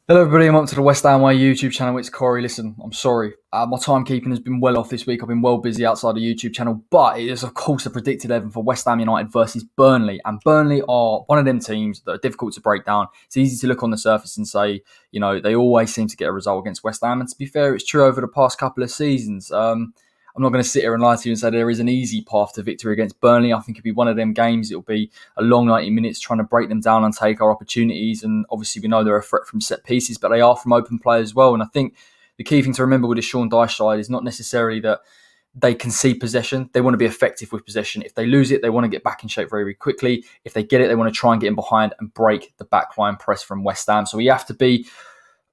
Hello everybody, I'm up to the West Ham Way YouTube channel. It's Corey. Listen, I'm sorry. My timekeeping has been well off this week. I've been well busy outside the YouTube channel, but it is of course a predicted 11 for West Ham United versus Burnley. And Burnley are one of them teams that are difficult to break down. It's easy to look on the surface and say, they always seem to get a result against West Ham. And to be fair, it's true over the past couple of seasons. I'm not going to sit here and lie to you and say there is an easy path to victory against Burnley. I think it'll be one of them games. It'll be a long 90 minutes trying to break them down and take our opportunities. And obviously we know they're a threat from set pieces, but they are from open play as well. And I think the key thing to remember with the Sean Dyche side is not necessarily that they concede possession. They want to be effective with possession. If they lose it, they want to get back in shape very, very quickly. If they get it, they want to try and get in behind and break the backline press from West Ham. So we have to be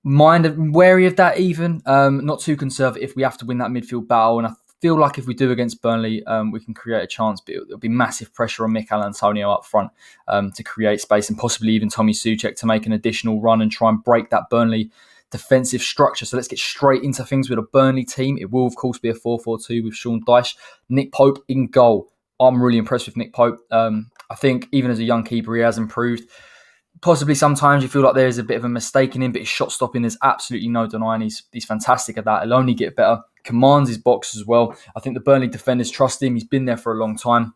wary of that even. Not too conservative. We have to win that midfield battle. And I feel like if we do against Burnley, we can create a chance, but there'll be massive pressure on Mikel Antonio up front to create space and possibly even Tommy Souček to make an additional run and try and break that Burnley defensive structure. So let's get straight into things with a Burnley team. It will, of course, be a 4-4-2 with Sean Dyche. Nick Pope in goal. I'm really impressed with Nick Pope. I think even as a young keeper, he has improved. Possibly sometimes you feel like there's a bit of a mistake in him, but his shot stopping, there's absolutely no denying he's fantastic at that. He'll only get better. Commands his box as well. I think the Burnley defenders trust him. He's been there for a long time.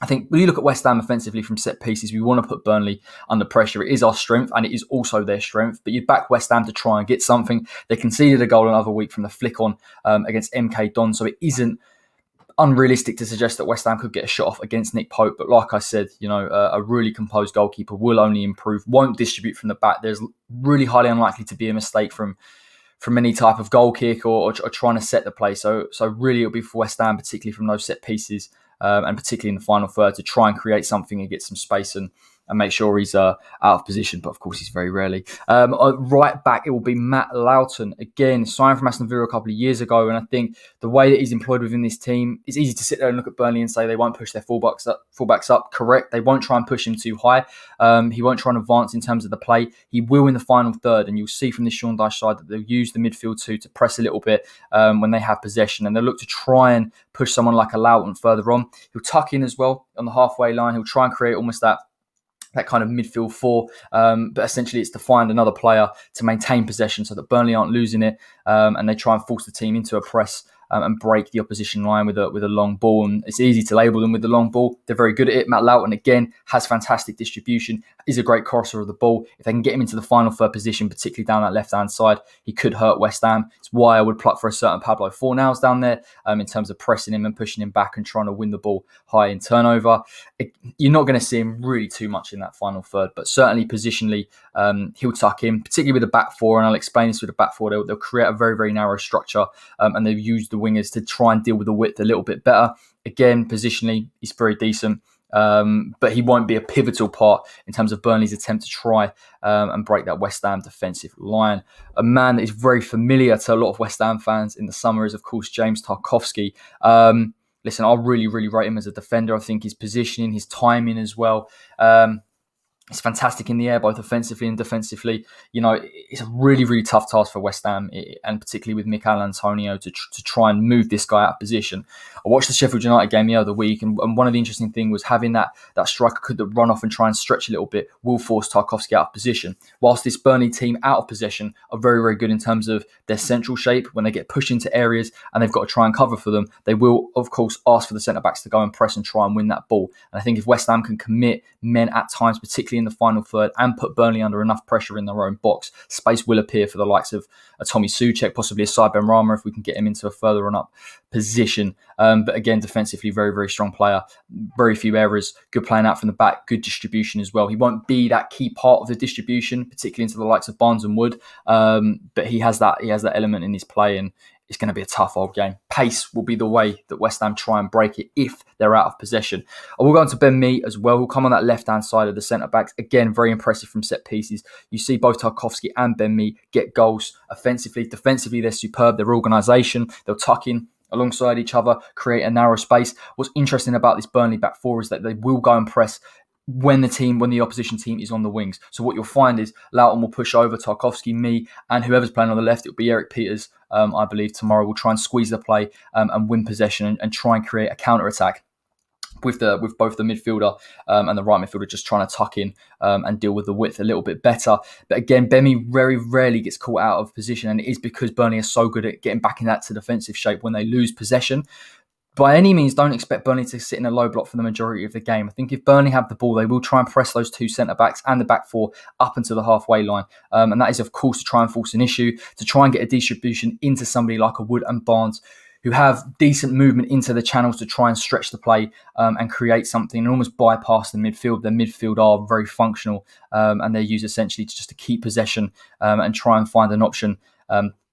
I think when you look at West Ham offensively from set pieces, we want to put Burnley under pressure. It is our strength and it is also their strength. But you back West Ham to try and get something. They conceded a goal another week from the flick on against MK Don. So it isn't unrealistic to suggest that West Ham could get a shot off against Nick Pope. But like I said, a really composed goalkeeper will only improve, won't distribute from the back. There's really highly unlikely to be a mistake from any type of goal kick or trying to set the play. So really it'll be for West Ham, particularly from those set pieces and particularly in the final third to try and create something and get some space and make sure he's out of position, but of course he's very rarely. Right back, it will be Matt Loughton. Again, signed from Aston Villa a couple of years ago, and I think the way that he's employed within this team, it's easy to sit there and look at Burnley and say they won't push their fullbacks up. Correct, they won't try and push him too high. He won't try and advance in terms of the play. He will in the final third, and you'll see from this Sean Dyche side that they'll use the midfield to press a little bit when they have possession, and they'll look to try and push someone like a Loughton further on. He'll tuck in as well on the halfway line. He'll try and create almost that kind of midfield four, but essentially it's to find another player to maintain possession so that Burnley aren't losing it, and they try and force the team into a press and break the opposition line with a long ball. And it's easy to label them with the long ball. They're very good at it. Matt Loughton, again, has fantastic distribution, is a great crosser of the ball. If they can get him into the final third position, particularly down that left-hand side, he could hurt West Ham. It's why I would pluck for a certain Pablo Fornals down there in terms of pressing him and pushing him back and trying to win the ball high in turnover. You're not going to see him really too much in that final third, but certainly positionally, he'll tuck in, particularly with the back four, and I'll explain this with the back four. They'll create a very, very narrow structure, and they'll use the wingers to try and deal with the width a little bit better. Again, positionally, he's very decent, but he won't be a pivotal part in terms of Burnley's attempt to try and break that West Ham defensive line. A man that is very familiar to a lot of West Ham fans in the summer is, of course, James Tarkowski. Listen, I really, really rate him as a defender. I think his positioning, his timing as well. It's fantastic in the air, both offensively and defensively. It's a really, really tough task for West Ham, and particularly with Mikel Antonio to try and move this guy out of position. I watched the Sheffield United game the other week, and one of the interesting things was having that striker could run off and try and stretch a little bit will force Tarkowski out of position. Whilst this Burnley team out of possession are very, very good in terms of their central shape, when they get pushed into areas and they've got to try and cover for them, they will, of course, ask for the centre-backs to go and press and try and win that ball. And I think if West Ham can commit men at times, particularly in the final third, and put Burnley under enough pressure in their own box, space will appear for the likes of a Tommy Souček, possibly a Cy Benrahma if we can get him into a further run-up position. But again, defensively, very, very strong player. Very few errors. Good playing out from the back. Good distribution as well. He won't be that key part of the distribution, particularly into the likes of Barnes and Wood. But he has that element in his play, and it's going to be a tough old game. Pace will be the way that West Ham try and break it if they're out of possession. I will go on to Ben Mee as well, who'll come on that left-hand side of the centre-backs. Again, very impressive from set pieces. You see both Tarkowski and Ben Mee get goals offensively. Defensively, they're superb. Their organisation, they'll tuck in alongside each other, create a narrow space. What's interesting about this Burnley back four is that they will go and press when the opposition team is on the wings. So what you'll find is Loughton will push over Tarkowski, Mee, and whoever's playing on the left, it'll be Eric Peters, I believe, tomorrow, will try and squeeze the play and win possession and try and create a counter-attack. with both the midfielder and the right midfielder just trying to tuck in and deal with the width a little bit better. But again, Bemi very rarely gets caught out of position, and it is because Burnley are so good at getting back in that to defensive shape when they lose possession. By any means, don't expect Burnley to sit in a low block for the majority of the game. I think if Burnley have the ball, they will try and press those two centre-backs and the back four up into the halfway line. And that is, of course, to try and force an issue, to try and get a distribution into somebody like a Wood and Barnes, who have decent movement into the channels to try and stretch the play and create something and almost bypass the midfield. Their midfield are very functional and they're used essentially just to keep possession and try and find an option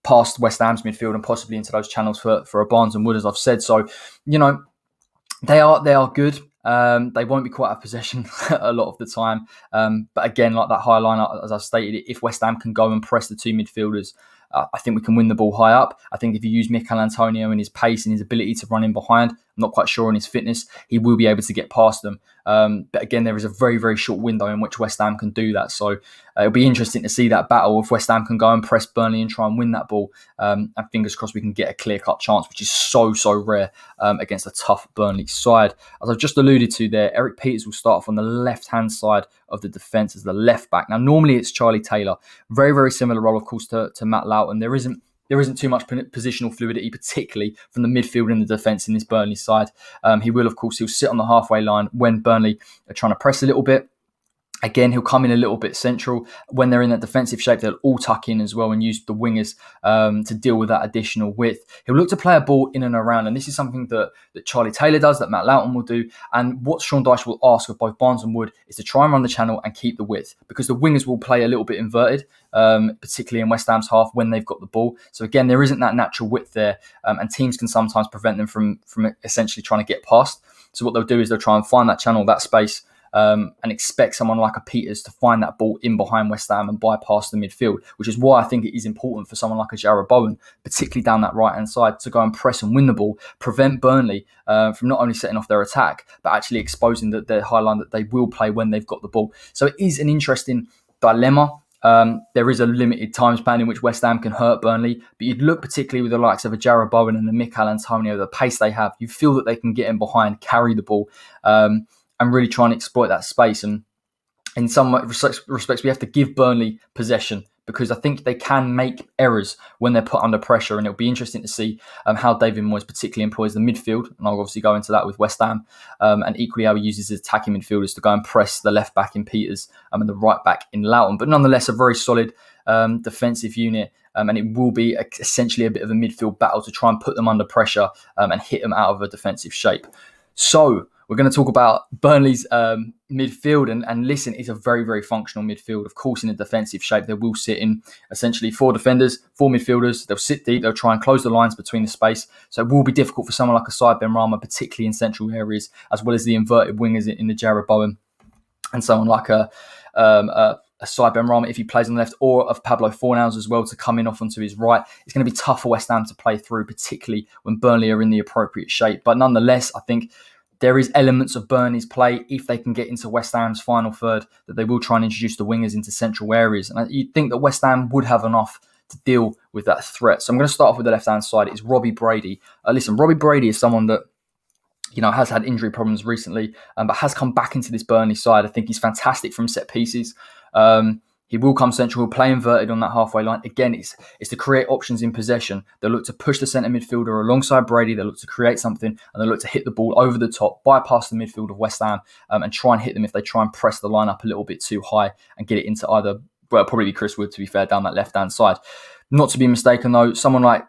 past West Ham's midfield and possibly into those channels for a Barnes and Wood, as I've said. So, they are good. They won't be quite out of possession a lot of the time. But again, like that high line, as I've stated, if West Ham can go and press the two midfielders, I think we can win the ball high up. I think if you use Mikel Antonio and his pace and his ability to run in behind, I'm not quite sure on his fitness, he will be able to get past them. But again, there is a very, very short window in which West Ham can do that. So it'll be interesting to see that battle if West Ham can go and press Burnley and try and win that ball. And fingers crossed we can get a clear-cut chance, which is so rare against a tough Burnley side. As I've just alluded to there, Eric Peters will start off on the left-hand side of the defence as the left back. Now, normally it's Charlie Taylor. Very, very similar role, of course, to Matt Loughton. There isn't too much positional fluidity, particularly from the midfield and the defence in this Burnley side. He'll sit on the halfway line when Burnley are trying to press a little bit. Again, he'll come in a little bit central. When they're in that defensive shape, they'll all tuck in as well and use the wingers to deal with that additional width. He'll look to play a ball in and around, and this is something that Charlie Taylor does, that Matt Loughton will do. And what Sean Dyche will ask of both Barnes and Wood is to try and run the channel and keep the width, because the wingers will play a little bit inverted, particularly in West Ham's half when they've got the ball. So again, there isn't that natural width there, and teams can sometimes prevent them from essentially trying to get past. So what they'll do is they'll try and find that channel, that space, and expect someone like a Peters to find that ball in behind West Ham and bypass the midfield, which is why I think it is important for someone like a Jarrod Bowen, particularly down that right-hand side, to go and press and win the ball, prevent Burnley from not only setting off their attack, but actually exposing their high line that they will play when they've got the ball. So it is an interesting dilemma. There is a limited time span in which West Ham can hurt Burnley, but you'd look particularly with the likes of a Jarrod Bowen and a Mikel Antonio, the pace they have, you feel that they can get in behind, carry the ball, and really try and exploit that space. And in some respects, we have to give Burnley possession, because I think they can make errors when they're put under pressure. And it'll be interesting to see how David Moyes particularly employs the midfield. And I'll obviously go into that with West Ham. And equally how he uses his attacking midfielders to go and press the left back in Peters and the right back in Loughton. But nonetheless, a very solid defensive unit. And it will be essentially a bit of a midfield battle to try and put them under pressure and hit them out of a defensive shape. So we're going to talk about Burnley's midfield. And listen, it's a very, very functional midfield. Of course, in a defensive shape, they will sit in essentially 4 defenders, 4 midfielders. They'll sit deep. They'll try and close the lines between the space. So it will be difficult for someone like a Said Benrahma, particularly in central areas, as well as the inverted wingers in the Jarrod Bowen, and someone like a Said Benrahma, if he plays on the left, or of Pablo Fornals as well, to come in off onto his right. It's going to be tough for West Ham to play through, particularly when Burnley are in the appropriate shape. But nonetheless, I think there is elements of Burnley's play, if they can get into West Ham's final third, that they will try and introduce the wingers into central areas. And you'd think that West Ham would have enough to deal with that threat. So I'm going to start off with the left-hand side. It's Robbie Brady. Listen, Robbie Brady is someone that has had injury problems recently, but has come back into this Burnley side. I think he's fantastic from set pieces. He will come central, he'll play inverted on that halfway line. Again, it's to create options in possession. They'll look to push the centre midfielder alongside Brady. They'll look to create something, and they'll look to hit the ball over the top, bypass the midfield of West Ham, and try and hit them if they try and press the line up a little bit too high and get it into either, well, probably Chris Wood, to be fair, down that left-hand side. Not to be mistaken, though, someone like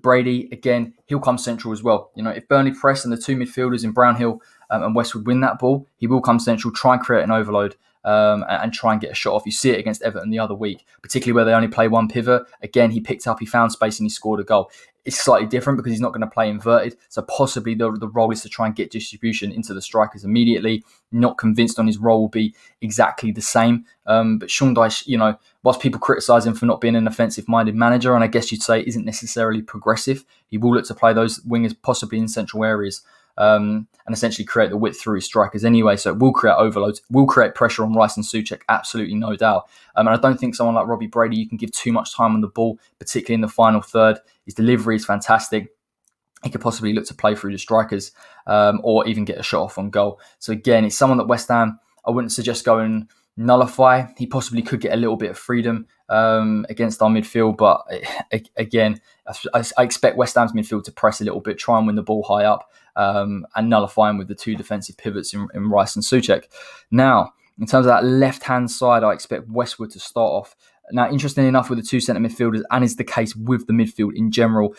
Brady, again, he'll come central as well. If Burnley press and the 2 midfielders in Brownhill and Westwood win that ball, he will come central, try and create an overload, and try and get a shot off. You see it against Everton the other week, particularly where they only play 1 pivot. Again, he found space and he scored a goal. It's slightly different because he's not going to play inverted, so possibly the role is to try and get distribution into the strikers immediately. Not convinced on his role will be exactly the same. But Sean Dyche, whilst people criticise him for not being an offensive-minded manager, and I guess you'd say isn't necessarily progressive, he will look to play those wingers possibly in central areas. And essentially create the width through his strikers anyway. So it will create overloads, will create pressure on Rice and Souček, absolutely no doubt. And I don't think someone like Robbie Brady, you can give too much time on the ball, particularly in the final third. His delivery is fantastic. he could possibly look to play through the strikers or even get a shot off on goal. So again, it's someone that West Ham, I wouldn't suggest go and nullify. He possibly could get a little bit of freedom against our midfield, but again, I expect West Ham's midfield to press a little bit, try and win the ball high up, and nullify him with the two defensive pivots in Rice and Souček. Now, in terms of that left-hand side, I expect Westwood to start off. Now, interestingly enough, with the two centre midfielders, and is the case with the midfield in general,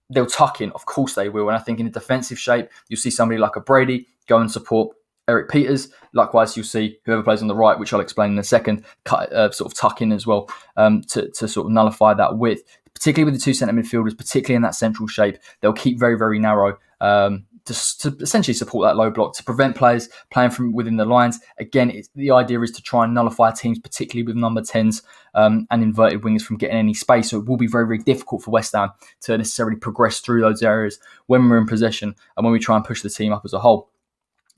they'll tuck in, of course they will. And I think in a defensive shape, you'll see somebody like a Brady go and support Eric Peters. Likewise, you'll see whoever plays on the right, which I'll explain in a second, sort of tuck in as well to sort of nullify that width. Particularly with the two centre midfielders, particularly in that central shape, they'll keep very, very narrow to essentially support that low block, to prevent players playing from within the lines. Again, the idea is to try and nullify teams, particularly with number 10s and inverted wingers, from getting any space. So it will be very, very difficult for West Ham to necessarily progress through those areas when we're in possession and when we try and push the team up as a whole.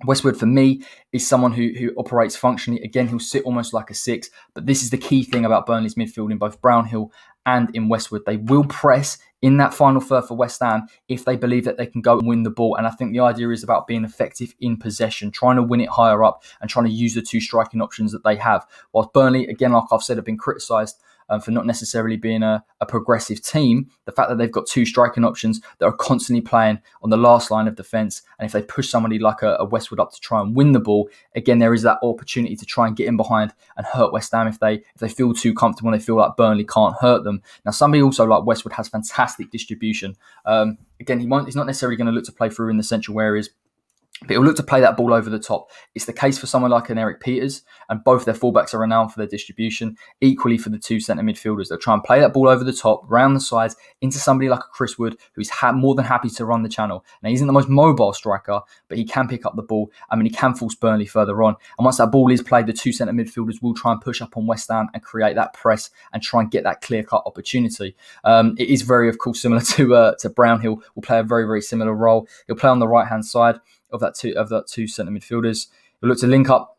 Westwood, for me, is someone who operates functionally. Again, he'll sit almost like a 6, but this is the key thing about Burnley's midfield in both Brownhill and in Westwood. They will press in that final third for West Ham if they believe that they can go and win the ball. And I think the idea is about being effective in possession, trying to win it higher up and trying to use the two striking options that they have. Whilst Burnley, again, like I've said, have been criticised for not necessarily being a progressive team, the fact that they've got two striking options that are constantly playing on the last line of defence, and if they push somebody like a Westwood up to try and win the ball, again, there is that opportunity to try and get in behind and hurt West Ham if they feel too comfortable and they feel like Burnley can't hurt them. Now, somebody also like Westwood has fantastic distribution. Again, he's not necessarily going to look to play through in the central areas, but he'll look to play that ball over the top. It's the case for someone like an Eric Peters, and both their fullbacks are renowned for their distribution. Equally for the two centre midfielders, they'll try and play that ball over the top, round the sides, into somebody like a Chris Wood, who's more than happy to run the channel. Now, he isn't the most mobile striker, but he can pick up the ball. I mean, he can force Burnley further on. And once that ball is played, the two centre midfielders will try and push up on West Ham and create that press and try and get that clear-cut opportunity. It is very, of course, similar to Brownhill. Will play a very, very similar role. He'll play on the right-hand side of that two centre midfielders. He'll look to link up,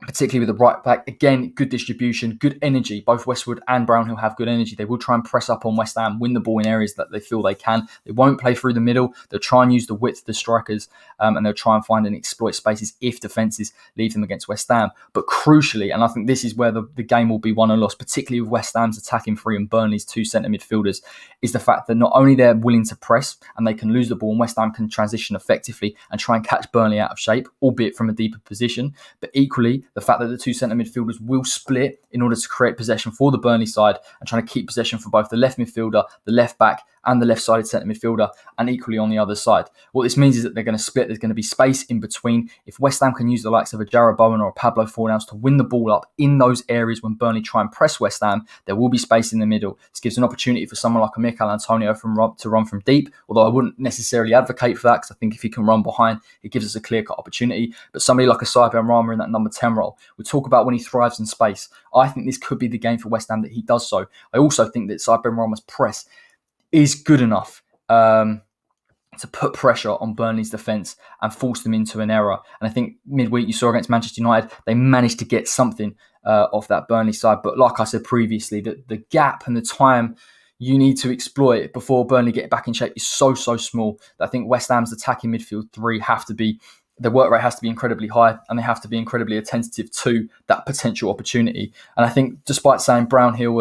particularly with the right back. Again, good distribution, good energy. Both Westwood and Brownhill have good energy. They will try and press up on West Ham, win the ball in areas that they feel they can. They won't play through the middle. They'll try and use the width of the strikers, and they'll try and find and exploit spaces if defences leave them against West Ham. But crucially, and I think this is where the game will be won and lost, particularly with West Ham's attacking three and Burnley's two centre midfielders, is the fact that not only they're willing to press and they can lose the ball and West Ham can transition effectively and try and catch Burnley out of shape, albeit from a deeper position, but equally the fact that the two centre midfielders will split in order to create possession for the Burnley side and trying to keep possession for both the left midfielder, the left back, and the left-sided centre midfielder, and equally on the other side. What this means is that they're going to split. There's going to be space in between. If West Ham can use the likes of a Jarrod Bowen or a Pablo Fornals to win the ball up in those areas when Burnley try and press West Ham, there will be space in the middle. This gives an opportunity for someone like a Mikel Antonio to run from deep, although I wouldn't necessarily advocate for that because I think if he can run behind, it gives us a clear-cut opportunity. But somebody like a Cyber Rama in that number 10 role, we talk about when he thrives in space. I think this could be the game for West Ham that he does so. I also think that Cyber Rama's press is good enough to put pressure on Burnley's defence and force them into an error. And I think midweek you saw against Manchester United, they managed to get something off that Burnley side. But like I said previously, the gap and the time you need to exploit before Burnley get back in shape is so small that I think West Ham's attacking midfield three the work rate has to be incredibly high and they have to be incredibly attentive to that potential opportunity. And I think despite saying Brownhill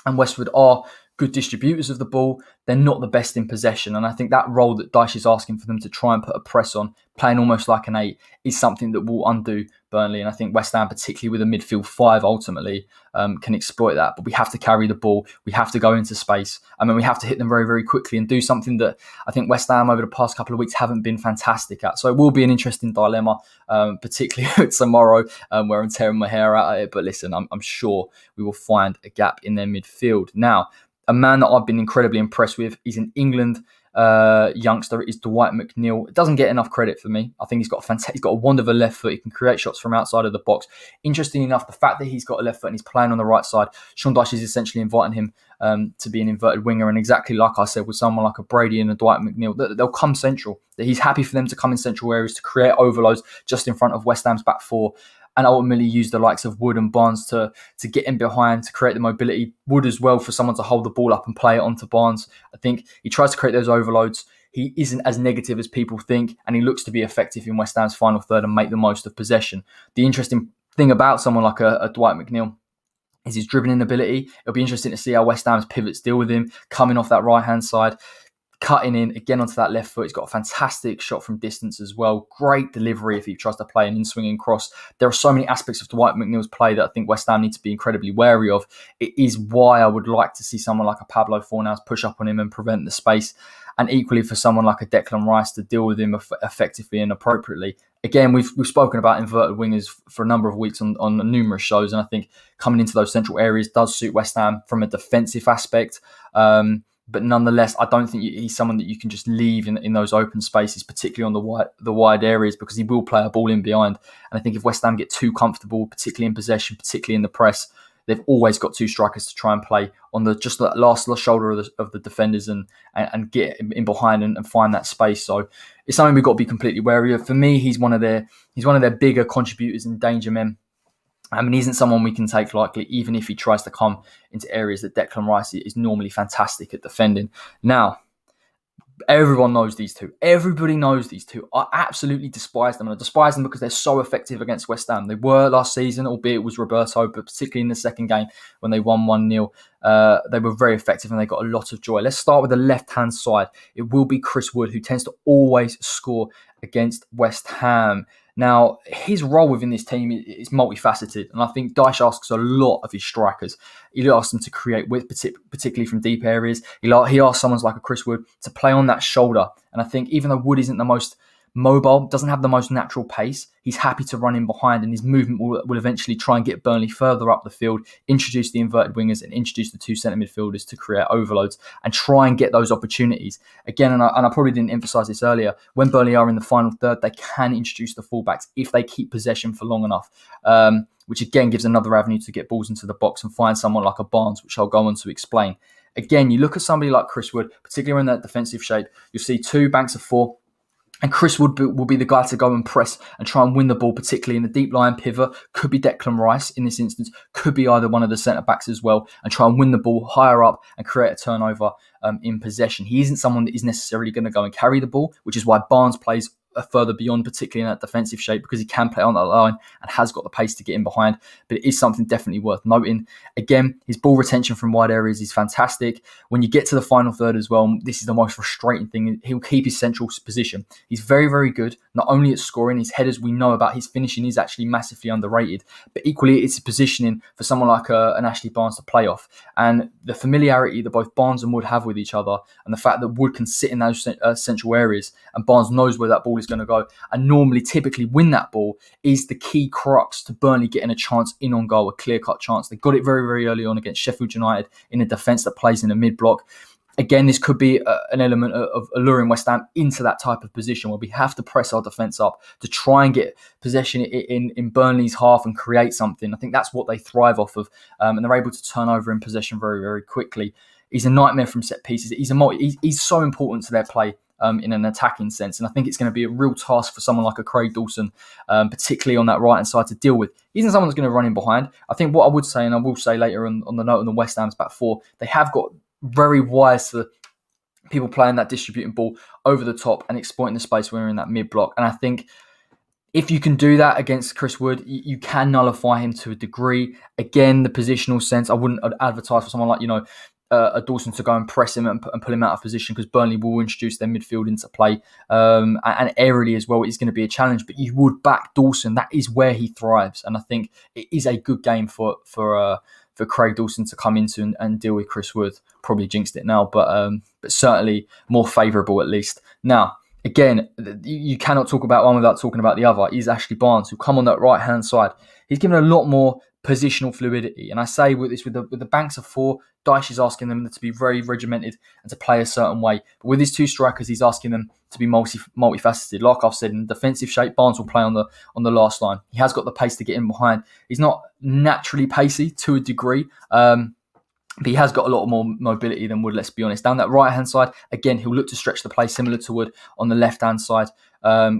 and Westwood are good distributors of the ball, they're not the best in possession. And I think that role that Dyche is asking for them to try and put a press on, playing almost like an 8, is something that will undo Burnley. And I think West Ham, particularly with a midfield 5 ultimately, can exploit that. But we have to carry the ball. We have to go into space. I mean, we have to hit them very, very quickly and do something that I think West Ham over the past couple of weeks haven't been fantastic at. So it will be an interesting dilemma, particularly tomorrow, where I'm tearing my hair out at it. But listen, I'm sure we will find a gap in their midfield. Now, a man that I've been incredibly impressed with is an England youngster, is Dwight McNeil. It doesn't get enough credit for me. I think he's got a wonderful left foot. He can create shots from outside of the box. Interesting enough, the fact that he's got a left foot and he's playing on the right side, Sean Dyche is essentially inviting him to be an inverted winger. And exactly like I said, with someone like a Brady and a Dwight McNeil, they'll come central. That he's happy for them to come in central areas to create overloads just in front of West Ham's back four, and ultimately use the likes of Wood and Barnes to get in behind, to create the mobility. Wood as well for someone to hold the ball up and play it onto Barnes. I think he tries to create those overloads. he isn't as negative as people think, and he looks to be effective in West Ham's final third and make the most of possession. The interesting thing about someone like a Dwight McNeil is his dribbling ability. It'll be interesting to see how West Ham's pivots deal with him, coming off that right-hand side, cutting in again onto that left foot. He's got a fantastic shot from distance as well. Great delivery if he tries to play an in-swinging cross. There are so many aspects of Dwight McNeil's play that I think West Ham need to be incredibly wary of. It is why I would like to see someone like a Pablo Fornals push up on him and prevent the space. And equally for someone like a Declan Rice to deal with him effectively and appropriately. Again, we've spoken about inverted wingers for a number of weeks on numerous shows, and I think coming into those central areas does suit West Ham from a defensive aspect. But nonetheless, I don't think he's someone that you can just leave in those open spaces, particularly on the wide areas, because he will play a ball in behind. And I think if West Ham get too comfortable, particularly in possession, particularly in the press, they've always got two strikers to try and play on the last shoulder of the defenders and get in behind and find that space. So it's something we've got to be completely wary of. For me, he's one of their bigger contributors and danger men. I mean, he isn't someone we can take lightly, even if he tries to come into areas that Declan Rice is normally fantastic at defending. Now, everyone knows these two. Everybody knows these two. I absolutely despise them. And I despise them because they're so effective against West Ham. They were last season, albeit it was Roberto, but particularly in the second game when they won 1-0, they were very effective and they got a lot of joy. Let's start with the left-hand side. It will be Chris Wood, who tends to always score against West Ham. Now, his role within this team is multifaceted, and I think Dyche asks a lot of his strikers. He asks them to create width, particularly from deep areas. He asks someone like a Chris Wood to play on that shoulder, and I think even though Wood isn't the most mobile, doesn't have the most natural pace, he's happy to run in behind, and his movement will eventually try and get Burnley further up the field, introduce the inverted wingers and introduce the two centre midfielders to create overloads and try and get those opportunities. Again, and I probably didn't emphasise this earlier, when Burnley are in the final third, they can introduce the fullbacks if they keep possession for long enough, which again gives another avenue to get balls into the box and find someone like a Barnes, which I'll go on to explain. Again, you look at somebody like Chris Wood, particularly in that defensive shape, you'll see two banks of four. And Chris Wood will be the guy to go and press and try and win the ball, particularly in the deep line pivot. Could be Declan Rice in this instance. Could be either one of the centre-backs as well. And try and win the ball higher up and create a turnover in possession. He isn't someone that is necessarily going to go and carry the ball, which is why Barnes plays further beyond, particularly in that defensive shape, because he can play on that line and has got the pace to get in behind. But it is something definitely worth noting. Again, his ball retention from wide areas is fantastic. When you get to the final third as well, this is the most frustrating thing. He'll keep his central position. He's very, very good, not only at scoring, his headers we know about, his finishing is actually massively underrated, but equally it's positioning for someone like an Ashley Barnes to play off. And the familiarity that both Barnes and Wood have with each other, and the fact that Wood can sit in those central areas and Barnes knows where that ball is going to go and normally typically win that ball, is the key crux to Burnley getting a chance in on goal, a clear-cut chance. They got it very, very early on against Sheffield United in a defence that plays in a mid-block. Again, this could be an element of alluring West Ham into that type of position where we have to press our defence up to try and get possession in Burnley's half and create something. I think that's what they thrive off of, and they're able to turn over in possession very, very quickly. He's a nightmare from set pieces. He's so important to their play in an attacking sense. And I think it's going to be a real task for someone like a Craig Dawson, particularly on that right-hand side, to deal with. He isn't someone that's going to run in behind. I think what I would say, and I will say later on the note on the West Ham's back four, they have got very wise to people playing that distributing ball over the top and exploiting the space when we're in that mid-block. And I think if you can do that against Chris Wood, you can nullify him to a degree. Again, the positional sense, I wouldn't advertise for someone like, a Dawson to go and press him and pull him out of position, because Burnley will introduce their midfield into play. And aerially as well, it's going to be a challenge. But you would back Dawson. That is where he thrives. And I think it is a good game for Craig Dawson to come into and deal with Chris Wood. Probably jinxed it now, but certainly more favourable at least. Now, again, you cannot talk about one without talking about the other. Is Ashley Barnes, who come on that right-hand side. He's given a lot more positional fluidity. And I say with the banks of four, Dyche is asking them to be very regimented and to play a certain way. But with his two strikers, he's asking them to be multifaceted. Like I've said, in defensive shape, Barnes will play on the last line. He has got the pace to get in behind. He's not naturally pacey to a degree. But he has got a lot more mobility than Wood, let's be honest. Down that right-hand side, again, he'll look to stretch the play similar to Wood on the left-hand side,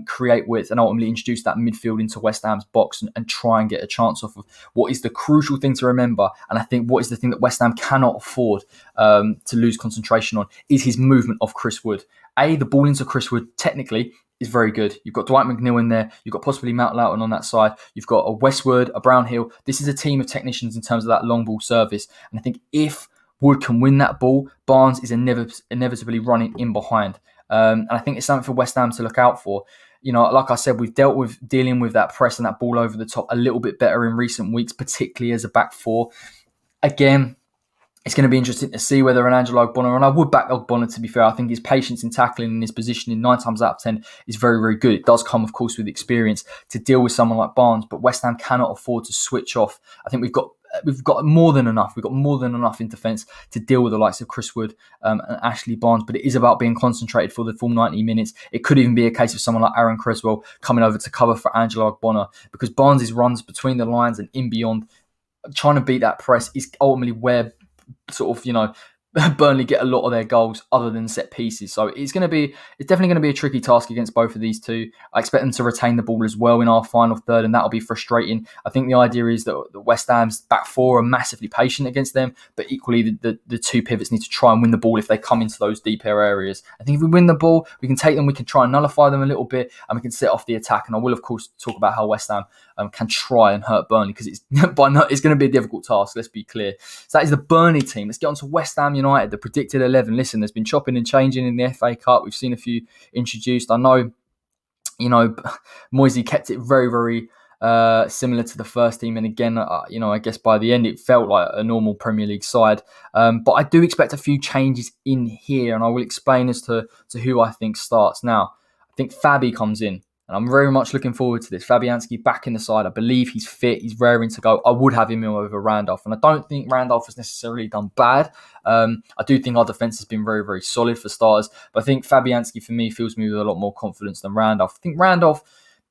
create width, and ultimately introduce that midfield into West Ham's box and try and get a chance off of what is the crucial thing to remember. And I think what is the thing that West Ham cannot afford to lose concentration on is his movement of Chris Wood. The ball into Chris Wood, technically, is very good. You've got Dwight McNeil in there. You've got possibly Matt Loughton on that side. You've got a Westwood, a Brownhill. This is a team of technicians in terms of that long ball service. And I think if Wood can win that ball, Barnes is inevitably running in behind. And I think it's something for West Ham to look out for. Like I said, we've dealing with that press and that ball over the top a little bit better in recent weeks, particularly as a back four. Again, it's going to be interesting to see whether an Angelo Ogbonna, and I would back Ogbonna to be fair, I think his patience in tackling and his positioning 9 times out of 10 is very, very good. It does come, of course, with experience to deal with someone like Barnes, but West Ham cannot afford to switch off. I think we've got more than enough. We've got more than enough in defence to deal with the likes of Chris Wood and Ashley Barnes, but it is about being concentrated for the full 90 minutes. It could even be a case of someone like Aaron Creswell coming over to cover for Angelo Ogbonna, because Barnes' runs between the lines and in beyond, trying to beat that press is ultimately where Burnley get a lot of their goals other than set pieces. So it's definitely going to be a tricky task against both of these two. I expect them to retain the ball as well in our final third, and that'll be frustrating. I think the idea is that the West Ham's back four are massively patient against them, but equally the two pivots need to try and win the ball if they come into those deeper areas. I think if we win the ball, we can take them, we can try and nullify them a little bit, and we can set off the attack. And I will, of course, talk about how West Ham can try and hurt Burnley, because it's going to be a difficult task, let's be clear. So that is the Burnley team. Let's get on to West Ham United, the predicted 11. Listen, there's been chopping and changing in the FA Cup. We've seen a few introduced. I know, Moisey kept it very, very similar to the first team. And again, I guess by the end, it felt like a normal Premier League side. But I do expect a few changes in here, and I will explain as to who I think starts. Now, I think Fabi comes in, and I'm very much looking forward to this. Fabianski back in the side. I believe he's fit. He's raring to go. I would have him over Randolph. And I don't think Randolph has necessarily done bad. I do think our defence has been very, very solid for starters. But I think Fabianski, for me, fills me with a lot more confidence than Randolph. I think Randolph,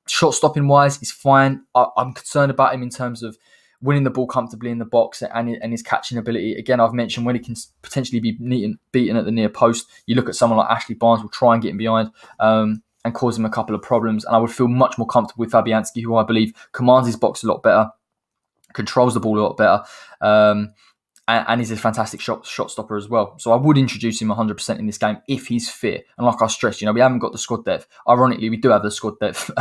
shot-stopping wise, is fine. I'm concerned about him in terms of winning the ball comfortably in the box and his catching ability. Again, I've mentioned when he can potentially be beaten at the near post. You look at someone like Ashley Barnes, will try and get him behind. And cause him a couple of problems. And I would feel much more comfortable with Fabianski, who I believe commands his box a lot better, controls the ball a lot better, and is a fantastic shot stopper as well. So I would introduce him 100% in this game if he's fit. And like I stressed, we haven't got the squad depth. Ironically, we do have the squad depth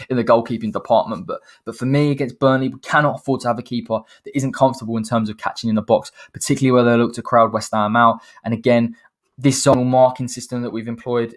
in the goalkeeping department. But for me, against Burnley, we cannot afford to have a keeper that isn't comfortable in terms of catching in the box, particularly where they look to crowd West Ham out. And again, this zonal marking system that we've employed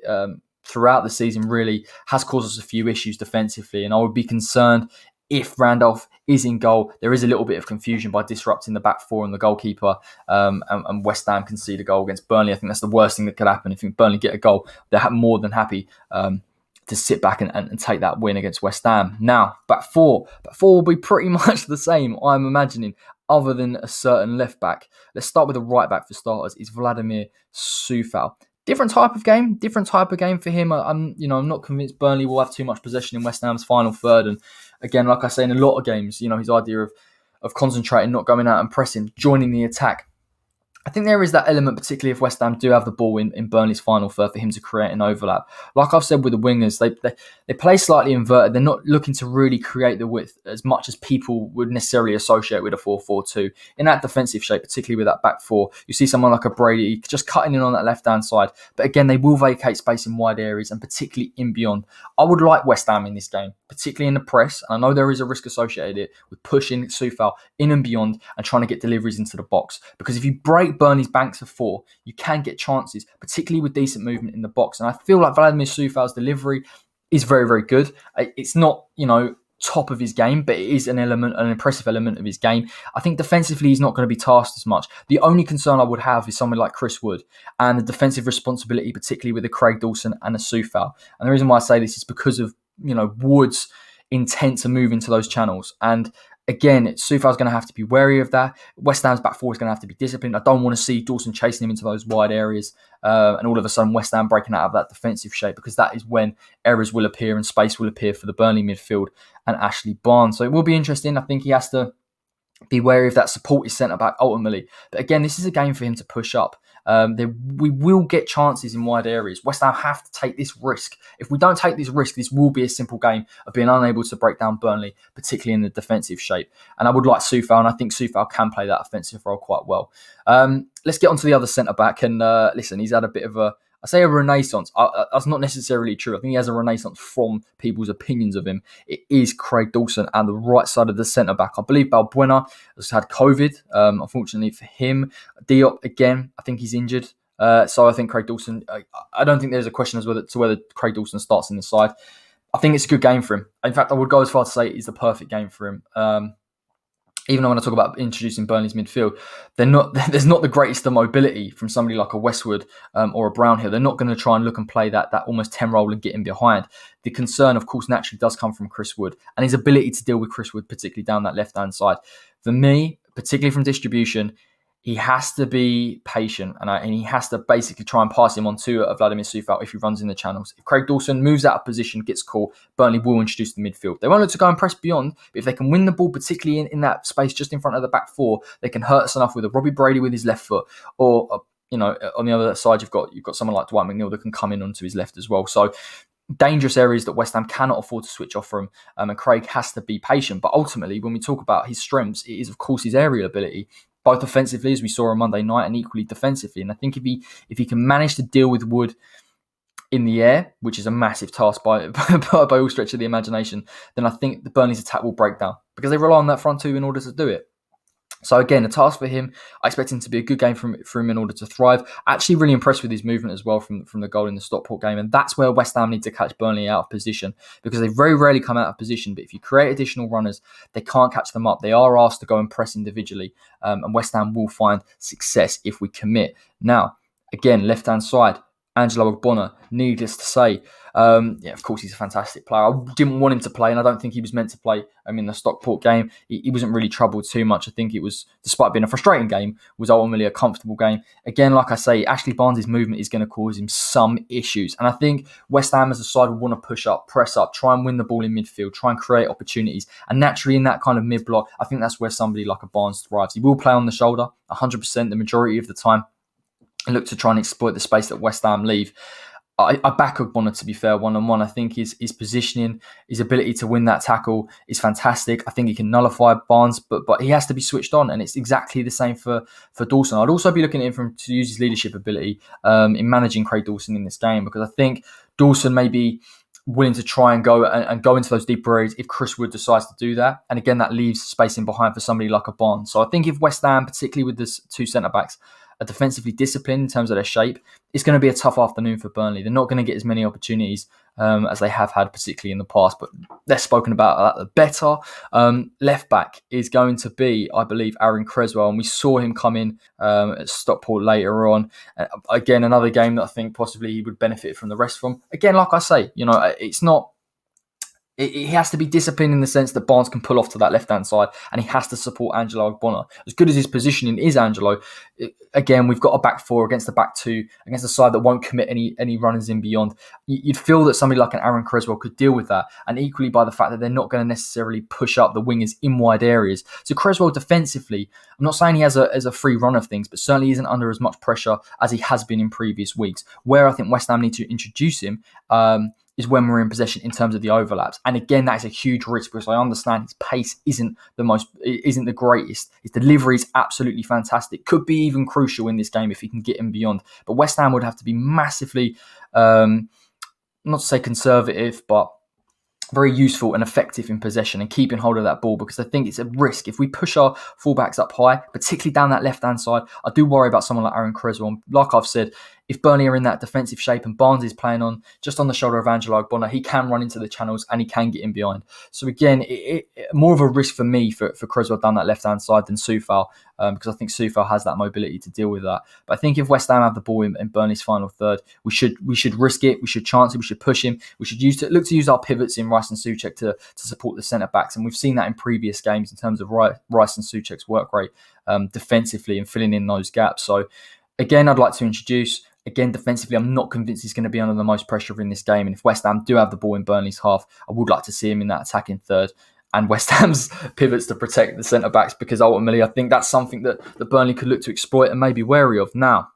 throughout the season really has caused us a few issues defensively, and I would be concerned if Randolph is in goal. There is a little bit of confusion by disrupting the back four and the goalkeeper, and West Ham concede a goal against Burnley. I think that's the worst thing that could happen. If Burnley get a goal, they're more than happy to sit back and take that win against West Ham. Now, back four will be pretty much the same, I'm imagining, other than a certain left back. Let's start with the right back for starters. It's Vladimir Coufal. Different type of game for him. I'm not convinced Burnley will have too much possession in West Ham's final third. And again, like I say, in a lot of games, his idea of concentrating, not going out and pressing, joining the attack. I think there is that element, particularly if West Ham do have the ball in Burnley's final third, for him to create an overlap. Like I've said with the wingers, they play slightly inverted. They're not looking to really create the width as much as people would necessarily associate with a 4-4-2. In that defensive shape, particularly with that back four, you see someone like a Brady just cutting in on that left-hand side. But again, they will vacate space in wide areas, and particularly in beyond. I would like West Ham in this game, particularly in the press. And I know there is a risk associated with pushing Coufal in and beyond and trying to get deliveries into the box. Because if you break Burnley's banks of four, you can get chances, particularly with decent movement in the box. And I feel like Vladimir Coufal's delivery is very, very good. It's not, top of his game, but it is an impressive element of his game. I think defensively, he's not going to be tasked as much. The only concern I would have is someone like Chris Wood and the defensive responsibility, particularly with a Craig Dawson and a Coufal. And the reason why I say this is because of, Wood's intent to move into those channels. And again, Coufal's going to have to be wary of that. West Ham's back four is going to have to be disciplined. I don't want to see Dawson chasing him into those wide areas and all of a sudden West Ham breaking out of that defensive shape, because that is when errors will appear and space will appear for the Burnley midfield and Ashley Barnes. So it will be interesting. I think he has to be wary of that supported centre-back ultimately. But again, this is a game for him to push up. We will get chances in wide areas. West Ham have to take this risk. If we don't take this risk, this will be a simple game of being unable to break down Burnley, particularly in the defensive shape. And I would like Soufal, and I think Soufal can play that offensive role quite well. Let's get on to the other centre-back. And listen, he's had a bit of a renaissance. That's not necessarily true. I think he has a renaissance from people's opinions of him. It is Craig Dawson and the right side of the centre-back. I believe Balbuena has had COVID, unfortunately for him. Diop, again, I think he's injured. So I think Craig Dawson, I don't think there's a question as to whether Craig Dawson starts in the side. I think it's a good game for him. In fact, I would go as far to say it's the perfect game for him. Even though when I talk about introducing Burnley's midfield, there's not the greatest of mobility from somebody like a Westwood or a Brownhill. They're not going to try and look and play that almost 10 role and get in behind. The concern, of course, naturally does come from Chris Wood and his ability to deal with Chris Wood, particularly down that left-hand side. For me, particularly from distribution, he has to be patient and he has to basically try and pass him on to Vladimir Soufal if he runs in the channels. If Craig Dawson moves out of position, gets caught, Burnley will introduce the midfield. They won't look to go and press beyond, but if they can win the ball, particularly in that space just in front of the back four, they can hurt us enough with a Robbie Brady with his left foot, or on the other side you've got someone like Dwight McNeil that can come in onto his left as well. So dangerous areas that West Ham cannot afford to switch off from, and Craig has to be patient. But ultimately, when we talk about his strengths, it is of course his aerial ability, both offensively, as we saw on Monday night, and equally defensively. And I think if he can manage to deal with Wood in the air, which is a massive task by all stretch of the imagination, then I think the Burnley's attack will break down because they rely on that front two in order to do it. So again, a task for him. I expect him to be a good game for him in order to thrive. Actually really impressed with his movement as well from the goal in the Stockport game. And that's where West Ham need to catch Burnley out of position, because they very rarely come out of position. But if you create additional runners, they can't catch them up. They are asked to go and press individually. And West Ham will find success if we commit. Now, again, left-hand side, Angelo Ogbonna, needless to say. Of course, he's a fantastic player. I didn't want him to play, and I don't think he was meant to play in the Stockport game. He wasn't really troubled too much. I think it was, despite being a frustrating game, was ultimately a comfortable game. Again, like I say, Ashley Barnes' movement is going to cause him some issues. And I think West Ham as a side will want to push up, press up, try and win the ball in midfield, try and create opportunities. And naturally, in that kind of mid-block, I think that's where somebody like a Barnes thrives. He will play on the shoulder 100% the majority of the time, and look to try and exploit the space that West Ham leave. I back Ogbonna, to be fair, one-on-one. I think his positioning, his ability to win that tackle is fantastic. I think he can nullify Barnes, but he has to be switched on, and it's exactly the same for Dawson. I'd also be looking at him to use his leadership ability in managing Craig Dawson in this game, because I think Dawson may be willing to try and go into those deeper areas if Chris Wood decides to do that. And again, that leaves space in behind for somebody like a Barnes. So I think if West Ham, particularly with this two centre-backs, are defensively disciplined in terms of their shape, it's going to be a tough afternoon for Burnley. They're not going to get as many opportunities as they have had, particularly in the past, but less spoken about that, the better. Left back is going to be, I believe, Aaron Creswell, and we saw him come in at Stockport later on. Again, another game that I think possibly he would benefit from the rest from. Again, like I say, it's not. He has to be disciplined in the sense that Barnes can pull off to that left-hand side, and he has to support Angelo Ogbonna. As good as his positioning is, Angelo, again, we've got a back four against the back two, against a side that won't commit any runners in beyond. You'd feel that somebody like an Aaron Creswell could deal with that, and equally by the fact that they're not going to necessarily push up the wingers in wide areas. So Creswell defensively, I'm not saying he has a free run of things, but certainly isn't under as much pressure as he has been in previous weeks. Where I think West Ham need to introduce him is when we're in possession in terms of the overlaps. And again, that is a huge risk, because I understand his pace isn't the greatest. His delivery is absolutely fantastic. Could be even crucial in this game if he can get him beyond. But West Ham would have to be massively, not to say conservative, but very useful and effective in possession and keeping hold of that ball, because I think it's a risk. If we push our fullbacks up high, particularly down that left-hand side, I do worry about someone like Aaron Creswell. And like I've said, if Burnley are in that defensive shape and Barnes is playing just on the shoulder of Angelo Ogbonna, he can run into the channels and he can get in behind. So again, more of a risk for me for Creswell down that left-hand side than Soufal, because I think Soufal has that mobility to deal with that. But I think if West Ham have the ball in Burnley's final third, we should risk it, we should chance it, we should push him, we should look to use our pivots in Rice and Souček to support the centre-backs. And we've seen that in previous games in terms of Rice and Souček's work rate defensively and filling in those gaps. So again, I'd like to introduce. Again, defensively, I'm not convinced he's going to be under the most pressure in this game. And if West Ham do have the ball in Burnley's half, I would like to see him in that attacking third. and West Ham's pivots to protect the centre-backs, because ultimately I think that's something that Burnley could look to exploit and may be wary of. Now,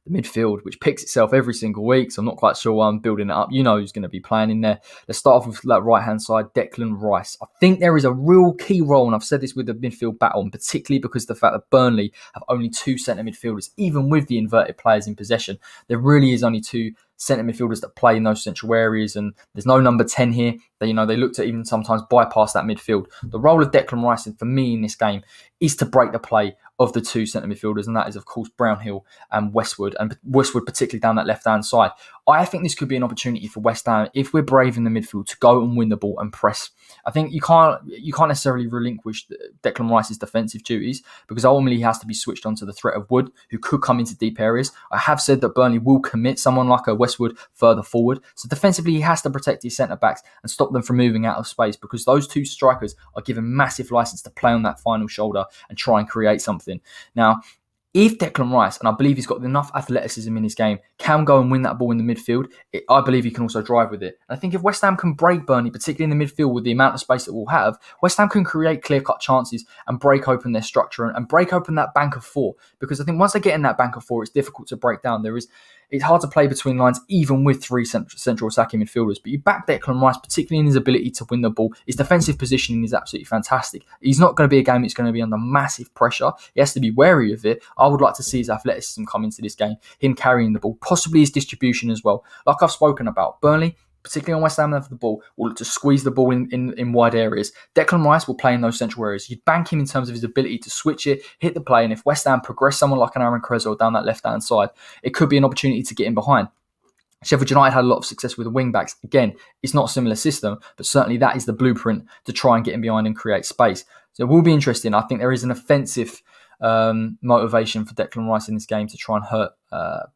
the midfield, which picks itself every single week, so I'm not quite sure why I'm building it up. You know who's going to be playing in there. Let's start off with that right-hand side, Declan Rice. I think there is a real key role, and I've said this with the midfield battle, and particularly because of the fact that Burnley have only 2 centre midfielders, even with the inverted players in possession. There really is only 2 centre midfielders that play in those central areas, and there's no number 10 here. They look to even sometimes bypass that midfield. The role of Declan Rice, for me in this game, is to break the play of the 2 centre midfielders, and that is, of course, Brownhill and Westwood particularly down that left-hand side. I think this could be an opportunity for West Ham, if we're brave in the midfield, to go and win the ball and press. I think you can't necessarily relinquish Declan Rice's defensive duties, because ultimately he has to be switched onto the threat of Wood, who could come into deep areas. I have said that Burnley will commit someone like a Westwood further forward, so defensively he has to protect his centre-backs and stop them from moving out of space, because those 2 strikers are given massive licence to play on that final shoulder and try and create something. Now, if Declan Rice, and I believe he's got enough athleticism in his game, can go and win that ball in the midfield, I believe he can also drive with it. And I think if West Ham can break Burnley, particularly in the midfield with the amount of space that we'll have, West Ham can create clear-cut chances and break open their structure and break open that bank of 4. Because I think once they get in that bank of 4, it's difficult to break down. It's hard to play between lines, even with 3 central attacking midfielders. But you back Declan Rice, particularly in his ability to win the ball. His defensive positioning is absolutely fantastic. He's not going to be a game that's going to be under massive pressure. He has to be wary of it. I would like to see his athleticism come into this game, him carrying the ball, possibly his distribution as well. Like I've spoken about, Burnley, particularly on West Ham for the ball, will look to squeeze the ball in wide areas. Declan Rice will play in those central areas. You'd bank him in terms of his ability to switch it, hit the play, and if West Ham progress someone like an Aaron Cresswell down that left-hand side, it could be an opportunity to get in behind. Sheffield United had a lot of success with the wing-backs. Again, it's not a similar system, but certainly that is the blueprint to try and get in behind and create space. So it will be interesting. I think there is an offensive motivation for Declan Rice in this game to try and hurt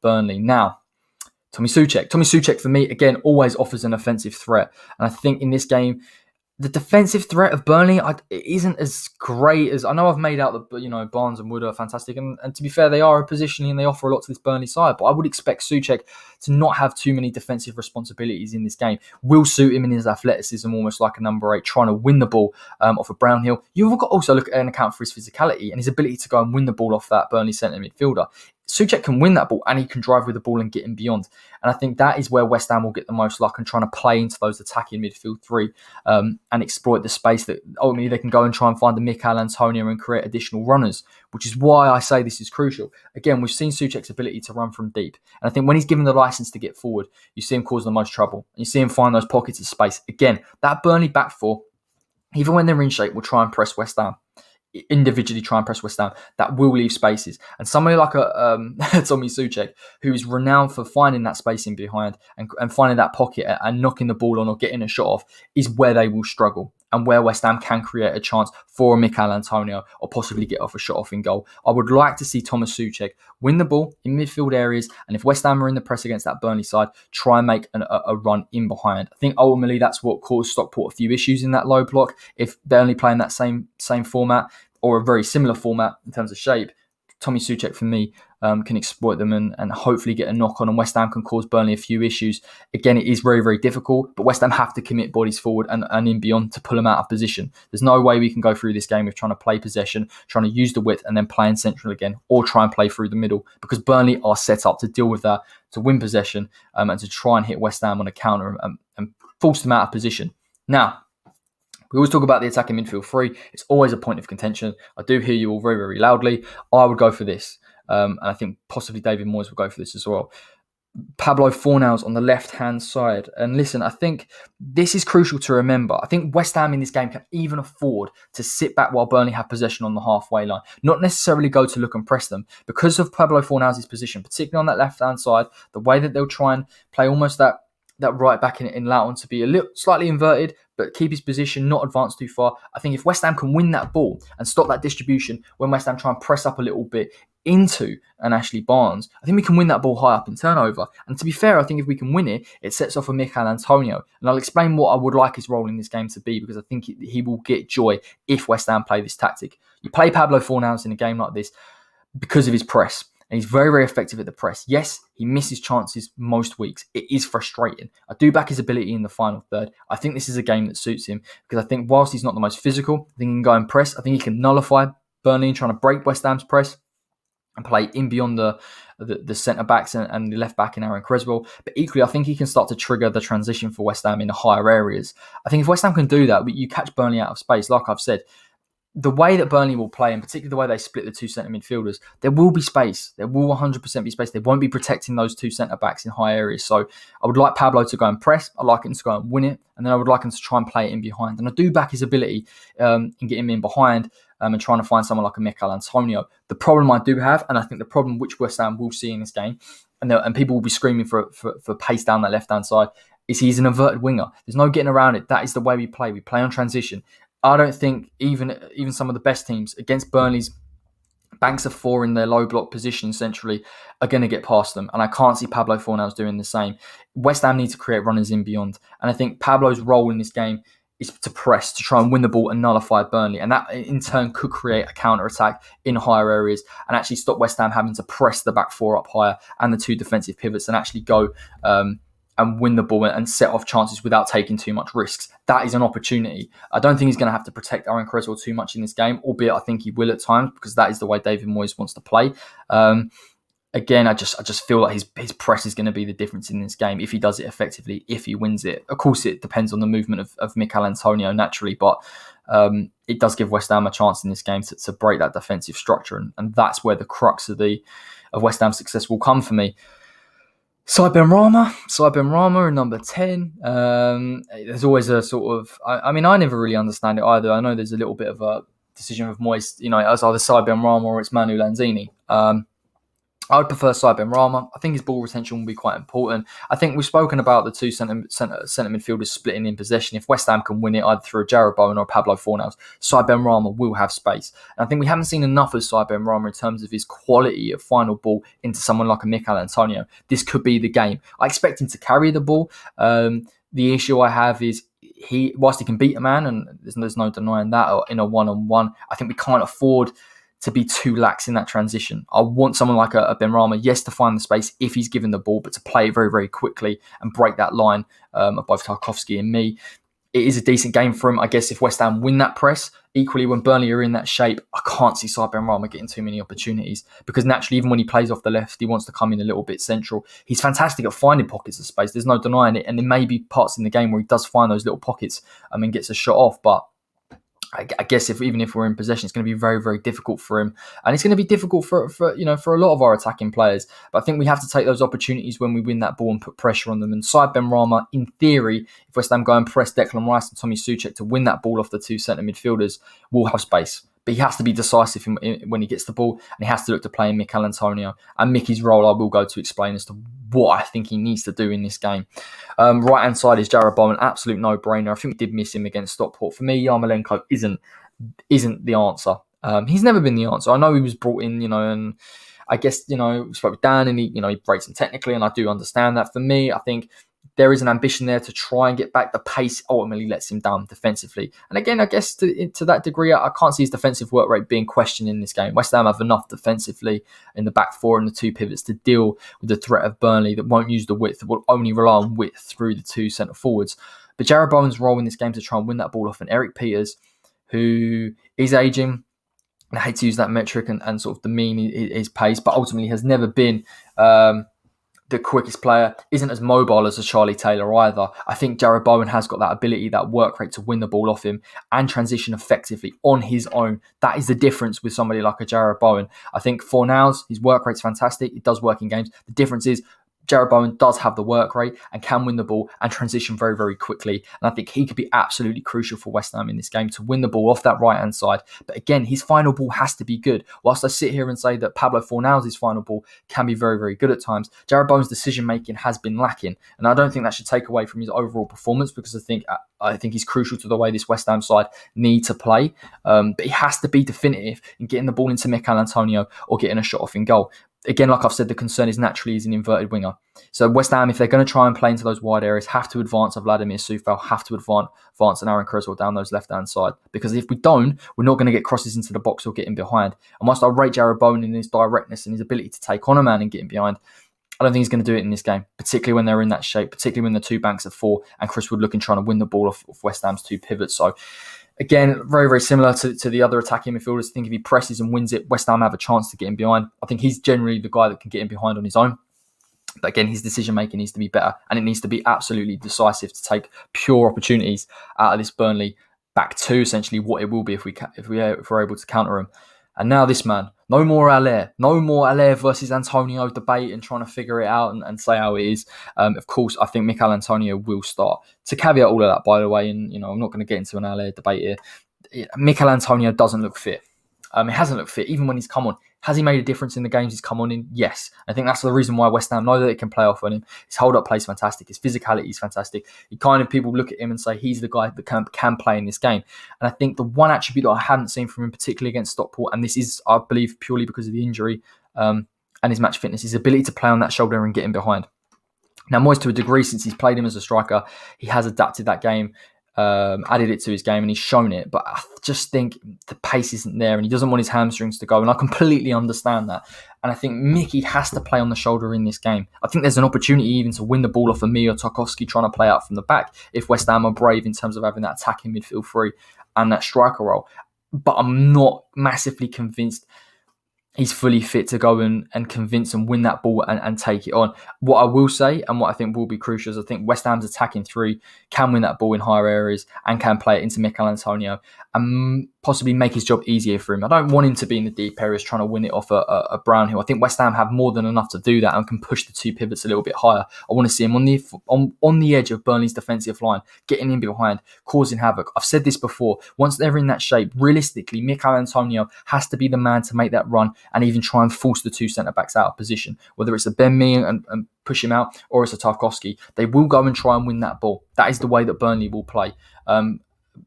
Burnley. Now, Tommy Souček, for me, again, always offers an offensive threat. And I think in this game, the defensive threat of Burnley isn't as great as... I know I've made out that Barnes and Wood are fantastic. And to be fair, they are a positioning and they offer a lot to this Burnley side. But I would expect Souček to not have too many defensive responsibilities in this game. Will suit him in his athleticism, almost like a number 8, trying to win the ball off of Brownhill. You've got to also look at an account for his physicality and his ability to go and win the ball off that Burnley centre midfielder. Souček can win that ball and he can drive with the ball and get in beyond. And I think that is where West Ham will get the most luck and trying to play into those attacking midfield 3 and exploit the space that ultimately they can go and try and find the Mikel Antonio and create additional runners, which is why I say this is crucial. Again, we've seen Souček's ability to run from deep. And I think when he's given the licence to get forward, you see him cause the most trouble. And you see him find those pockets of space. Again, that Burnley back 4, even when they're in shape, will try and press West Ham. Individually try and press West Ham, that will leave spaces. And somebody like a Tommy Souček, who is renowned for finding that space in behind and finding that pocket and knocking the ball on or getting a shot off, is where they will struggle and where West Ham can create a chance for a Mikel Antonio or possibly get off a shot off in goal. I would like to see Thomas Souček win the ball in midfield areas, and if West Ham are in the press against that Burnley side, try and make a run in behind. I think ultimately that's what caused Stockport a few issues in that low block. If they're only playing that same format, or a very similar format in terms of shape, Tommy Souček, for me, can exploit them and hopefully get a knock on, and West Ham can cause Burnley a few issues. Again, it is very, very difficult, but West Ham have to commit bodies forward and in beyond to pull them out of position. There's no way we can go through this game with trying to play possession, trying to use the width and then play in central again, or try and play through the middle, because Burnley are set up to deal with that, to win possession and to try and hit West Ham on a counter and force them out of position. Now, we always talk about the attacking midfield 3. It's always a point of contention. I do hear you all very, very loudly. I would go for this. And I think possibly David Moyes will go for this as well. Pablo Fornals on the left-hand side. And listen, I think this is crucial to remember. I think West Ham in this game can even afford to sit back while Burnley have possession on the halfway line. Not necessarily go to look and press them. Because of Pablo Fornals' position, particularly on that left-hand side, the way that they'll try and play almost that right back in Loughton to be a little slightly inverted, but keep his position, not advance too far. I think if West Ham can win that ball and stop that distribution when West Ham try and press up a little bit into an Ashley Barnes, I think we can win that ball high up in turnover. And to be fair, I think if we can win it, it sets off a Mikel Antonio. And I'll explain what I would like his role in this game to be, because I think he will get joy if West Ham play this tactic. You play Pablo Fornals in a game like this because of his press. and he's very, very effective at the press. Yes, he misses chances most weeks. It is frustrating. I do back his ability in the final third. I think this is a game that suits him because I think whilst he's not the most physical, I think he can go and press. I think he can nullify Burnley and trying to break West Ham's press and play in beyond the centre-backs and the left-back in Aaron Creswell. But equally, I think he can start to trigger the transition for West Ham in the higher areas. I think if West Ham can do that, you catch Burnley out of space, like I've said, the way that Burnley will play, and particularly the way they split the two centre midfielders, there will be space. There will 100% be space. They won't be protecting those two centre-backs in high areas. So I would like Pablo to go and press. I'd like him to go and win it. And then I would like him to try and play it in behind. And I do back his ability in getting him in behind and trying to find someone like a Mikel Antonio. The problem I do have, and I think the problem which West Ham will see in this game, and people will be screaming for pace down that left-hand side, is he's an inverted winger. There's no getting around it. That is the way we play. We play on transition. I don't think even some of the best teams against Burnley's banks of four in their low block position centrally are going to get past them. And I can't see Pablo Fornals doing the same. West Ham need to create runners in beyond. And I think Pablo's role in this game is to press, to try and win the ball and nullify Burnley. And that in turn could create a counter-attack in higher areas and actually stop West Ham having to press the back four up higher and the two defensive pivots and actually go and win the ball and set off chances without taking too much risks. That is an opportunity. I don't think he's going to have to protect Aaron Creswell too much in this game, albeit I think he will at times because that is the way David Moyes wants to play. Again, I just feel like his press is going to be the difference in this game if he does it effectively, if he wins it. Of course, it depends on the movement of Mikel Antonio naturally, but it does give West Ham a chance in this game to break that defensive structure, and that's where the crux of West Ham's success will come for me. Said Benrahma in number 10. There's always a sort of... I mean, I never really understand it either. I know there's a little bit of a decision of Moyes, as either Said Benrahma or it's Manu Lanzini. I would prefer Said Benrahma. I think his ball retention will be quite important. I think we've spoken about the two centre midfielders splitting in possession. If West Ham can win it either through a Jarrod Bowen or a Pablo Fornals, Said Benrahma will have space. And I think we haven't seen enough of Said Benrahma in terms of his quality of final ball into someone like a Mikel Antonio. This could be the game. I expect him to carry the ball. The issue I have is whilst he can beat a man, and there's no denying that, or in a one-on-one, I think we can't afford to be too lax in that transition. I want someone like a Benrahma, yes, to find the space if he's given the ball, but to play very, very quickly and break that line of both Tarkowski and me. It is a decent game for him. I guess if West Ham win that press, equally when Burnley are in that shape, I can't see Said Benrahma getting too many opportunities because naturally, even when he plays off the left, he wants to come in a little bit central. He's fantastic at finding pockets of space. There's no denying it. And there may be parts in the game where he does find those little pockets and gets a shot off, but I guess even if we're in possession, it's going to be very, very difficult for him, and it's going to be difficult for a lot of our attacking players. But I think we have to take those opportunities when we win that ball and put pressure on them. And Said Benrahma, in theory, if West Ham go and press Declan Rice and Tommy Soucek to win that ball off the two centre midfielders, will have space. But he has to be decisive when he gets the ball, and he has to look to play in Mikel Antonio. And Mickey's role, I will go to explain as to what I think he needs to do in this game. Right-hand side is Jarrod Bowen, absolute no-brainer. I think we did miss him against Stockport. For me, Yarmolenko isn't the answer. He's never been the answer. I know he was brought in, and I guess, we spoke with Dan, and he breaks him technically, and I do understand that. For me, I think there is an ambition there to try and get back. The pace ultimately lets him down defensively. And again, I guess to that degree, I can't see his defensive work rate being questioned in this game. West Ham have enough defensively in the back four and the two pivots to deal with the threat of Burnley that won't use the width, that will only rely on width through the two centre forwards. But Jarrod Bowen's role in this game to try and win that ball off an Eric Peters, who is ageing, and I hate to use that metric and sort of demean his pace, but ultimately has never been the quickest player, isn't as mobile as a Charlie Taylor either. I think Jarrod Bowen has got that ability, that work rate to win the ball off him and transition effectively on his own. That is the difference with somebody like a Jarrod Bowen. I think Fornals, his work rate's fantastic. It does work in games. The difference is Jarrod Bowen does have the work rate and can win the ball and transition very, very quickly. And I think he could be absolutely crucial for West Ham in this game to win the ball off that right-hand side. But again, his final ball has to be good. Whilst I sit here and say that Pablo Fornals' final ball can be very, very good at times, Jarrod Bowen's decision-making has been lacking. And I don't think that should take away from his overall performance because I think he's crucial to the way this West Ham side need to play. But he has to be definitive in getting the ball into Mikel Antonio or getting a shot off in goal. again, like I've said, the concern is naturally he's an inverted winger. So West Ham, if they're going to try and play into those wide areas, have to advance a Vladimir Soufal, have to advance an Aaron Creswell down those left-hand side. Because if we don't, we're not going to get crosses into the box or get in behind. And whilst I rate Jarrod Bowen in his directness and his ability to take on a man and get in behind, I don't think he's going to do it in this game, particularly when they're in that shape, particularly when the two banks are four and Chris Wood looking trying to win the ball off West Ham's two pivots. So again, very, very similar to the other attacking midfielders. I think if he presses and wins it, West Ham have a chance to get in behind. I think he's generally the guy that can get in behind on his own. But again, his decision-making needs to be better and it needs to be absolutely decisive to take pure opportunities out of this Burnley back two, essentially what it will be if we're able to counter him. And now this man, no more Allaire versus Antonio debate and trying to figure it out and say how it is. Of course, I think Mikel Antonio will start. To caveat all of that, by the way, and I'm not going to get into an Allaire debate here. Mikel Antonio doesn't look fit. It hasn't looked fit, even when he's come on. Has he made a difference in the games he's come on in? Yes. I think that's the reason why West Ham know that it can play off on him. His hold-up play is fantastic. His physicality is fantastic. People look at him and say he's the guy that can play in this game. And I think the one attribute that I haven't seen from him, particularly against Stockport, and this is, I believe, purely because of the injury and his match fitness, his ability to play on that shoulder and get in behind. Now, Moyes, to a degree, since he's played him as a striker, he has adapted that game, added it to his game and he's shown it, but I just think the pace isn't there and he doesn't want his hamstrings to go, and I completely understand that. And I think Mickey has to play on the shoulder in this game. I think there's an opportunity even to win the ball off of me or Tarkowski trying to play out from the back if West Ham are brave in terms of having that attacking midfield three and that striker role, but I'm not massively convinced he's fully fit to go and convince and win that ball and take it on. What I will say, and what I think will be crucial, is I think West Ham's attacking three can win that ball in higher areas and can play it into Mikel Antonio and possibly make his job easier for him. I don't want him to be in the deep areas trying to win it off a Brownhill. I think West Ham have more than enough to do that and can push the two pivots a little bit higher. I want to see him on the edge of Burnley's defensive line, getting in behind, causing havoc. I've said this before. Once they're in that shape, realistically, Mikel Antonio has to be the man to make that run and even try and force the two centre-backs out of position. Whether it's a Ben Mee and push him out or it's a Tarkowski, they will go and try and win that ball. That is the way that Burnley will play.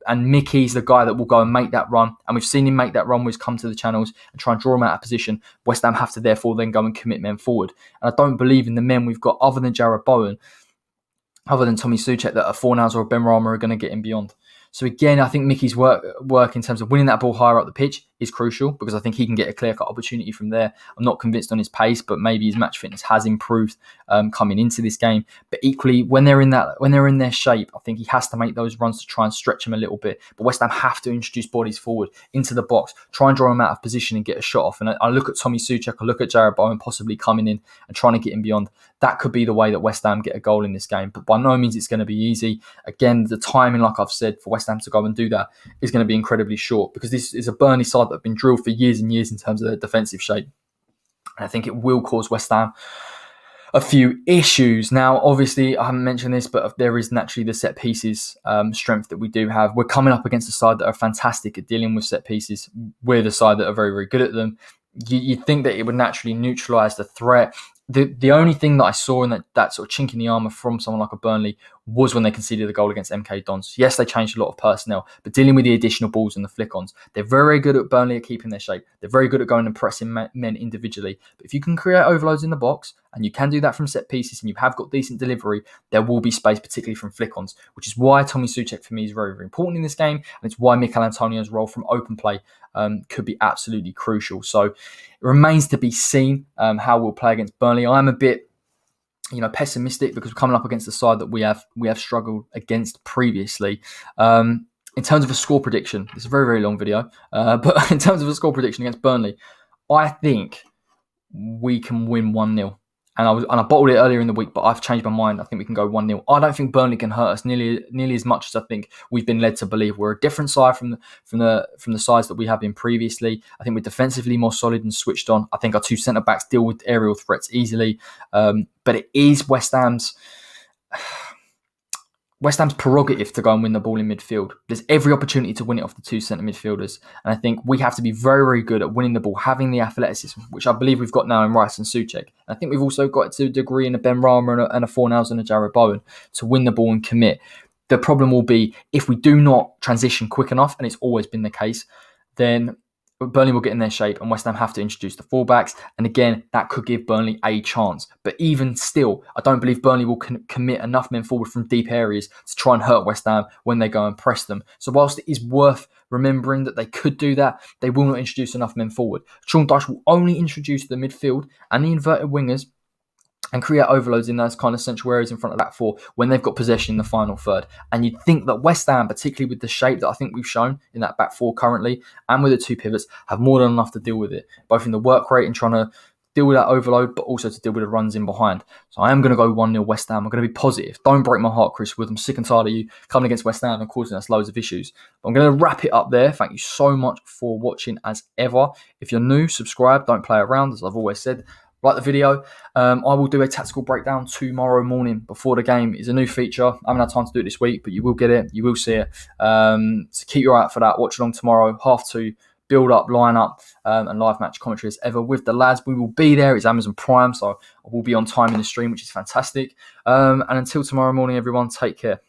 And Mickey's the guy that will go and make that run. And we've seen him make that run where he's come to the channels and try and draw him out of position. West Ham have to therefore then go and commit men forward. And I don't believe in the men we've got other than Jarrod Bowen, other than Tommy Soucek, that a Fornals or a Ben Rama are going to get him beyond. So again, I think Mickey's work in terms of winning that ball higher up the pitch is crucial because I think he can get a clear-cut opportunity from there. I'm not convinced on his pace, but maybe his match fitness has improved coming into this game. But equally, when they're in their shape, I think he has to make those runs to try and stretch him a little bit. But West Ham have to introduce bodies forward into the box, try and draw him out of position and get a shot off. And I look at Tommy Soucek, I look at Jarrod Bowen possibly coming in and trying to get him beyond. That could be the way that West Ham get a goal in this game. But by no means it's going to be easy. Again, the timing, like I've said, for West Ham to go and do that is going to be incredibly short because this is a Burnley side that have been drilled for years and years in terms of their defensive shape. And I think it will cause West Ham a few issues. Now, obviously, I haven't mentioned this, but there is naturally the set pieces strength that we do have. We're coming up against a side that are fantastic at dealing with set pieces. We're the side that are very, very good at them. You'd think that it would naturally neutralise the threat. The only thing that I saw in that sort of chink in the armour from someone like a Burnley was when they conceded the goal against MK Dons. Yes, they changed a lot of personnel, but dealing with the additional balls and the flick-ons, they're very good at Burnley at keeping their shape. They're very good at going and pressing men individually. But if you can create overloads in the box, and you can do that from set pieces, and you have got decent delivery, there will be space, particularly from flick-ons, which is why Tommy Soucek for me is very, very important in this game, and it's why Mikel Antonio's role from open play could be absolutely crucial. So it remains to be seen how we'll play against Burnley. I'm a bit pessimistic because we're coming up against the side that we have struggled against previously. In terms of a score prediction, it's a very, very long video, but in terms of a score prediction against Burnley, I think we can win 1-0. And I bottled it earlier in the week, but I've changed my mind. I think we can go 1-0. I don't think Burnley can hurt us nearly as much as I think we've been led to believe. We're a different side from the sides that we have been previously. I think we're defensively more solid and switched on. I think our two centre backs deal with aerial threats easily. But it is West Ham's prerogative to go and win the ball in midfield. There's every opportunity to win it off the two centre midfielders. And I think we have to be very, very good at winning the ball, having the athleticism, which I believe we've got now in Rice and Soucek. And I think we've also got to a degree in a Ben Rama and a Fornals and a Jarrod Bowen to win the ball and commit. The problem will be if we do not transition quick enough, and it's always been the case, then Burnley will get in their shape and West Ham have to introduce the fullbacks. And again, that could give Burnley a chance. But even still, I don't believe Burnley will commit enough men forward from deep areas to try and hurt West Ham when they go and press them. So whilst it is worth remembering that they could do that, they will not introduce enough men forward. Sean Dyche will only introduce the midfield and the inverted wingers and create overloads in those kind of central areas in front of that four when they've got possession in the final third. And you'd think that West Ham, particularly with the shape that I think we've shown in that back four currently, and with the two pivots, have more than enough to deal with it, both in the work rate and trying to deal with that overload, but also to deal with the runs in behind. So I am going to go 1-0 West Ham. I'm going to be positive. Don't break my heart, Chris Wood. I'm sick and tired of you coming against West Ham and causing us loads of issues. But I'm going to wrap it up there. Thank you so much for watching as ever. If you're new, subscribe. Don't play around, as I've always said. Like the video. I will do a tactical breakdown tomorrow morning before the game. It's a new feature. I haven't had time to do it this week, but you will get it. You will see it. So keep your eye out for that. Watch along tomorrow, 2:30. Build up, line up, and live match commentary as ever with the lads. We will be there. It's Amazon Prime, so I will be on time in the stream, which is fantastic. And until tomorrow morning, everyone, take care.